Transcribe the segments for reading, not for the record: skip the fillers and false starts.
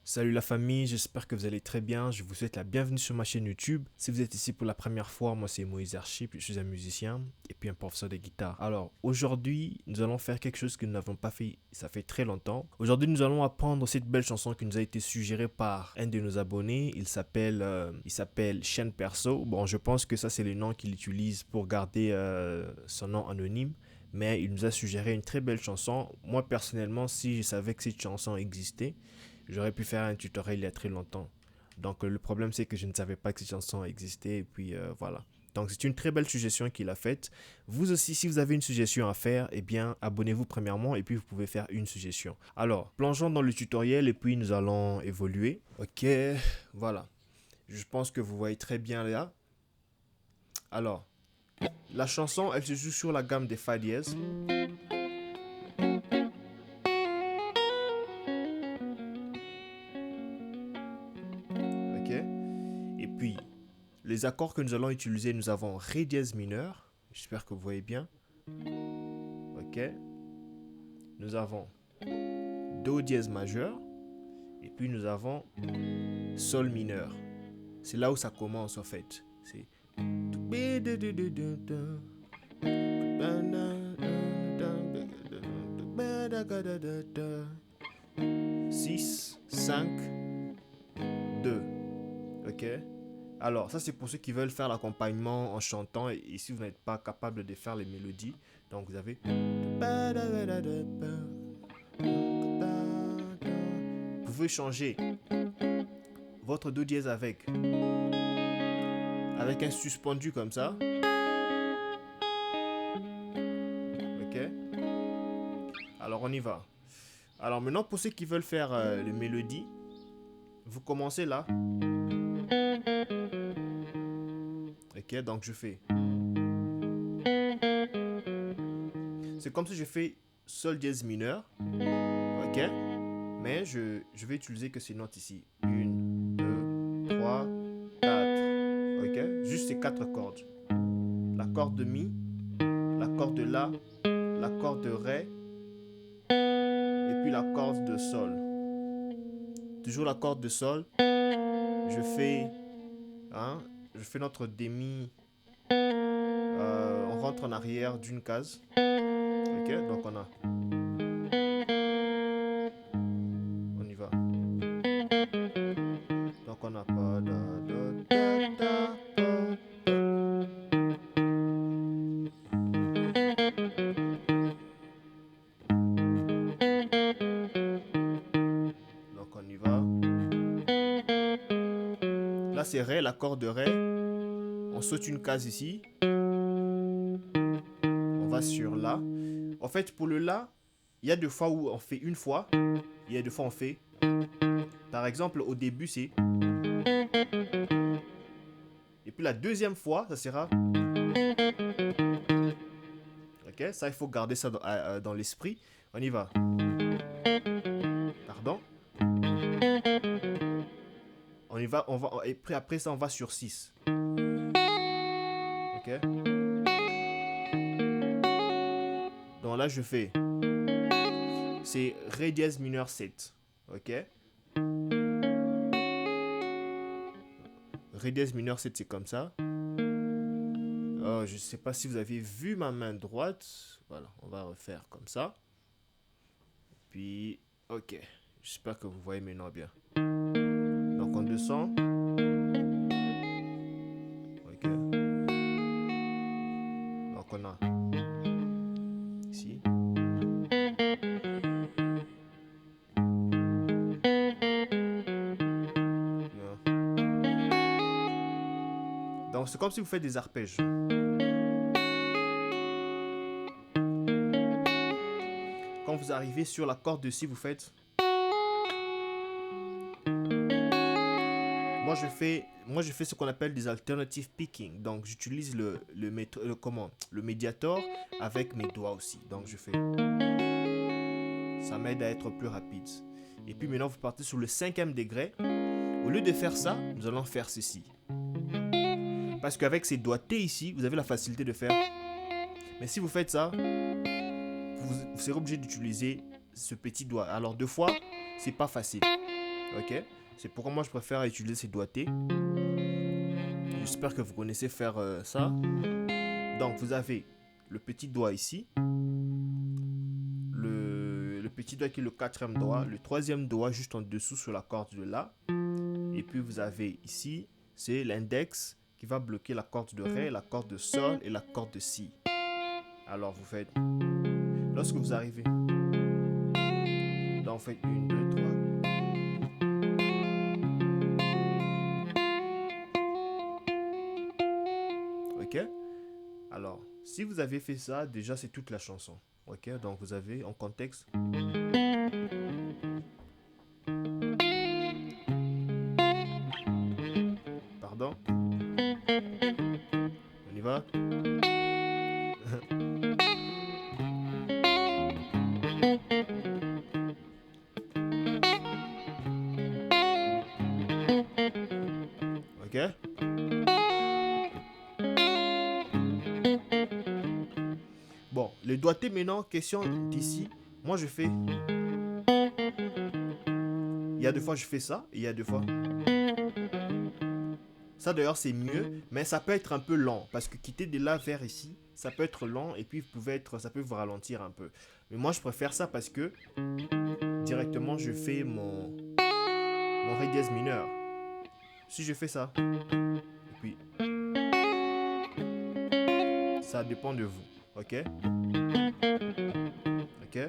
Salut la famille, j'espère que vous allez très bien. Je vous souhaite la bienvenue sur ma chaîne YouTube. Si vous êtes ici pour la première fois, moi c'est Moïse Archip, je suis un musicien et puis un professeur de guitare. Alors aujourd'hui, nous allons faire quelque chose que nous n'avons pas fait, ça fait très longtemps. Aujourd'hui, nous allons apprendre cette belle chanson qui nous a été suggérée par un de nos abonnés. Il s'appelle Chien Perso. Bon, je pense que ça c'est le nom qu'il utilise pour garder son nom anonyme. Mais il nous a suggéré une très belle chanson. Moi personnellement, si je savais que cette chanson existait, j'aurais pu faire un tutoriel il y a très longtemps. Donc le problème c'est que je ne savais pas que cette chanson existait et puis voilà. Donc c'est une très belle suggestion qu'il a faite. Vous aussi, si vous avez une suggestion à faire, eh bien abonnez-vous premièrement et puis vous pouvez faire une suggestion. Alors, plongeons dans le tutoriel et puis nous allons évoluer. Ok, voilà. Je pense que vous voyez très bien là. Alors, la chanson, elle se joue sur la gamme des Fa dièse. Ok. Et puis, les accords que nous allons utiliser, nous avons Ré dièse mineur. J'espère que vous voyez bien. Ok. Nous avons Do dièse majeur. Et puis nous avons Sol mineur. C'est là où ça commence en fait. C'est 6, 5, 2. Ok. Alors, ça c'est pour ceux qui veulent faire l'accompagnement en chantant et si vous n'êtes pas capable de faire les mélodies, donc vous avez. Vous pouvez changer votre Do dièse avec un suspendu comme ça. Ok. Alors on y va. Alors maintenant pour ceux qui veulent faire les mélodies, vous commencez là. Ok, donc je fais. C'est comme si je fais Sol dièse mineur. Ok. Mais je vais utiliser que ces notes ici. 1, 2, 3, 4. Ok. Juste ces 4 cordes. La corde de Mi, la corde de La, la corde de Ré et puis la corde de Sol. Toujours la corde de Sol. Je fais notre demi. On rentre en arrière d'une case. Ok, donc on y va. Donc on a pas da da da da pa. Donc on y va. Là c'est Ré, la corde de Ré. On saute une case ici. On va sur La. En fait, pour le La, il y a des fois où on fait une fois. Il y a des fois on fait. Par exemple, au début, c'est. Et puis la deuxième fois, ça sera. Ok, ça, il faut garder ça dans l'esprit. On y va. Pardon. On y va, et puis après ça, on va sur 6. Ok. Donc là, je fais. C'est Ré dièse mineur 7. Ok. Ré dièse mineur 7, c'est comme ça. Oh, je ne sais pas si vous avez vu ma main droite. Voilà, on va refaire comme ça. Puis, ok. J'espère que vous voyez maintenant bien. Donc on descend. Ok. Donc on a ici. Bien. Donc c'est comme si vous faites des arpèges. Quand vous arrivez sur la corde de si, vous faites. Moi je fais ce qu'on appelle des alternative picking. Donc j'utilise le médiator avec mes doigts aussi. Donc je fais. Ça m'aide à être plus rapide. Et puis maintenant vous partez sur le 5e degré. Au lieu de faire ça, nous allons faire ceci. Parce qu'avec ces doigtés ici, vous avez la facilité de faire. Mais si vous faites ça, vous serez obligé d'utiliser ce petit doigt. Alors 2 fois, c'est pas facile. Ok? C'est pourquoi moi je préfère utiliser ces doigtés. J'espère que vous connaissez faire ça. Donc vous avez le petit doigt ici. Le petit doigt qui est le 4e doigt. Le 3e doigt juste en dessous sur la corde de La. Et puis vous avez ici, c'est l'index qui va bloquer la corde de Ré, la corde de Sol et la corde de Si. Alors vous faites. Lorsque vous arrivez. Là on fait 1, 2, 3. Ok? Alors, si vous avez fait ça, déjà c'est toute la chanson. Ok? Donc vous avez en contexte. Pardon? On y va? Ok? Bon, le doigté maintenant, question d'ici. Moi je fais. Il y a 2 fois je fais ça, et il y a 2 fois. Ça d'ailleurs c'est mieux, mais ça peut être un peu lent. Parce que quitter de là vers ici, ça peut être lent et puis ça peut vous ralentir un peu. Mais moi je préfère ça parce que directement je fais mon Ré dièse mineur. Si je fais ça, et puis ça dépend de vous. Ok? Ok?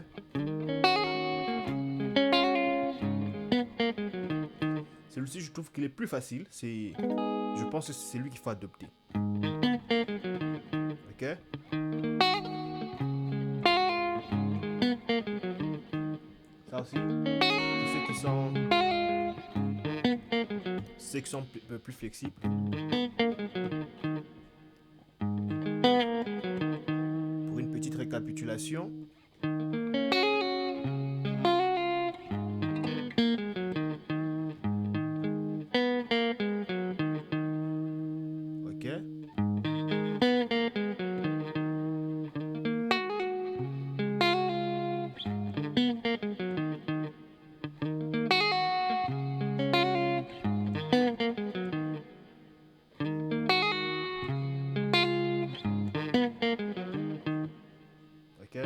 Celui-ci je trouve qu'il est plus facile. Je pense que c'est celui qu'il faut adopter. Ok? Ça aussi. Pour ceux qui sont plus flexibles. Pour une petite récapitulation. Ok? Ok?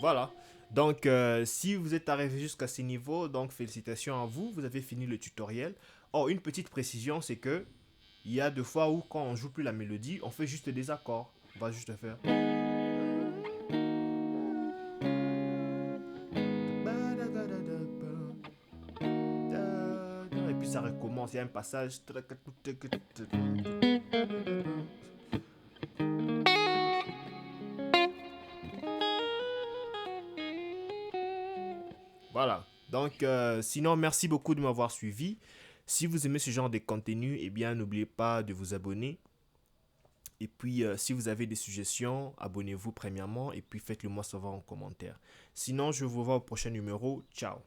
Voilà. Donc, si vous êtes arrivé jusqu'à ce niveau, donc félicitations à vous, vous avez fini le tutoriel. Oh, une petite précision, c'est que il y a 2 fois où quand on joue plus la mélodie, on fait juste des accords. On va juste faire. Et puis ça recommence, il y a un passage. Voilà. Donc, sinon, merci beaucoup de m'avoir suivi. Si vous aimez ce genre de contenu, eh bien, n'oubliez pas de vous abonner. Et puis, si vous avez des suggestions, abonnez-vous premièrement et puis faites-le moi savoir en commentaire. Sinon, je vous vois au prochain numéro. Ciao.